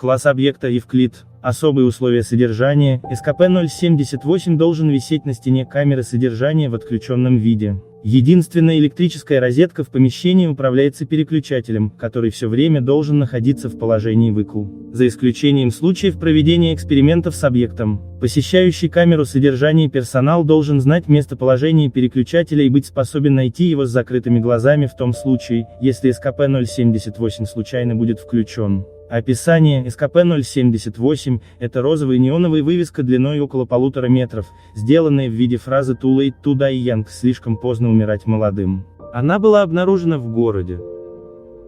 Класс объекта Евклид. Особые условия содержания. СКП-078 должен висеть на стене камеры содержания в отключенном виде. Единственная электрическая розетка в помещении управляется переключателем, который все время должен находиться в положении выкл. За исключением случаев проведения экспериментов с объектом. Посещающий камеру содержания персонал должен знать местоположение переключателя и быть способен найти его с закрытыми глазами в том случае, если СКП-078 случайно будет включен. Описание. СКП-078 – это розовая неоновая вывеска длиной около 1,5 метров, сделанная в виде фразы «Too late to die young» – слишком поздно умирать молодым. Она была обнаружена в городе.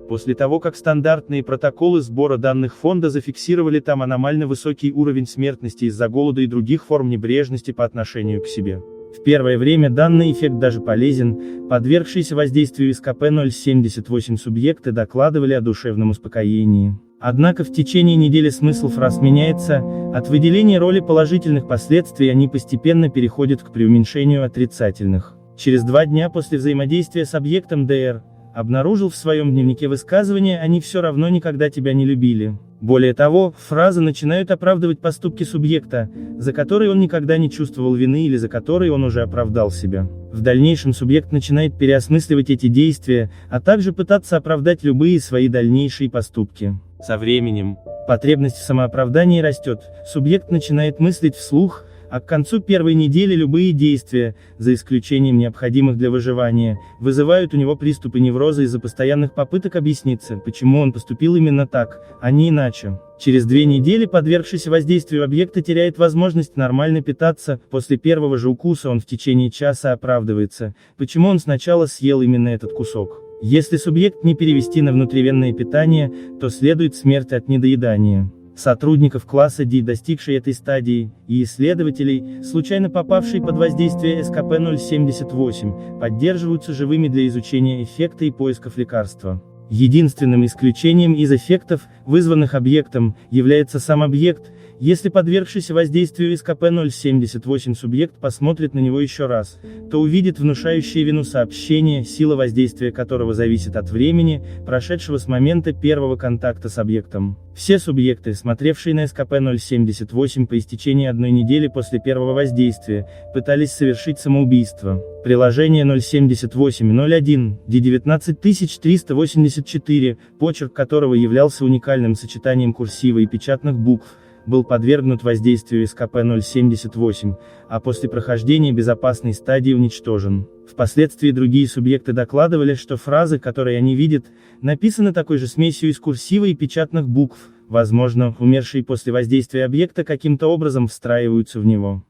После того, как стандартные протоколы сбора данных фонда зафиксировали там аномально высокий уровень смертности из-за голода и других форм небрежности по отношению к себе. В первое время данный эффект даже полезен. Подвергшиеся воздействию СКП-078 субъекты докладывали о душевном успокоении. Однако в течение недели смысл фраз меняется, от выделения роли положительных последствий они постепенно переходят к преуменьшению отрицательных. Через 2 дня после взаимодействия с объектом ДР обнаружил в своем дневнике высказывание «они все равно никогда тебя не любили». Более того, фразы начинают оправдывать поступки субъекта, за которые он никогда не чувствовал вины или за которые он уже оправдал себя. В дальнейшем субъект начинает переосмысливать эти действия, а также пытаться оправдать любые свои дальнейшие поступки. Со временем, потребность в самооправдании растет, субъект начинает мыслить вслух, а к концу первой недели любые действия, за исключением необходимых для выживания, вызывают у него приступы невроза из-за постоянных попыток объясниться, почему он поступил именно так, а не иначе. Через 2 недели подвергшийся воздействию объекта теряет возможность нормально питаться, после первого же укуса он в течение часа оправдывается, почему он сначала съел именно этот кусок. Если субъект не перевести на внутривенное питание, то следует смерть от недоедания. Сотрудников класса D, достигшие этой стадии, и исследователей, случайно попавшие под воздействие СКП-078, поддерживаются живыми для изучения эффекта и поисков лекарства. Единственным исключением из эффектов, вызванных объектом, является сам объект. Если подвергшийся воздействию СКП-078 субъект посмотрит на него еще раз, то увидит внушающее вину сообщение, сила воздействия которого зависит от времени, прошедшего с момента первого контакта с объектом. Все субъекты, смотревшие на СКП-078 по истечении 1 недели после первого воздействия, пытались совершить самоубийство. Приложение 078-01, D19384, почерк которого являлся уникальным сочетанием курсива и печатных букв, был подвергнут воздействию СКП-078, а после прохождения безопасной стадии уничтожен. Впоследствии другие субъекты докладывали, что фразы, которые они видят, написаны такой же смесью из курсива и печатных букв, возможно, умершие после воздействия объекта каким-то образом встраиваются в него.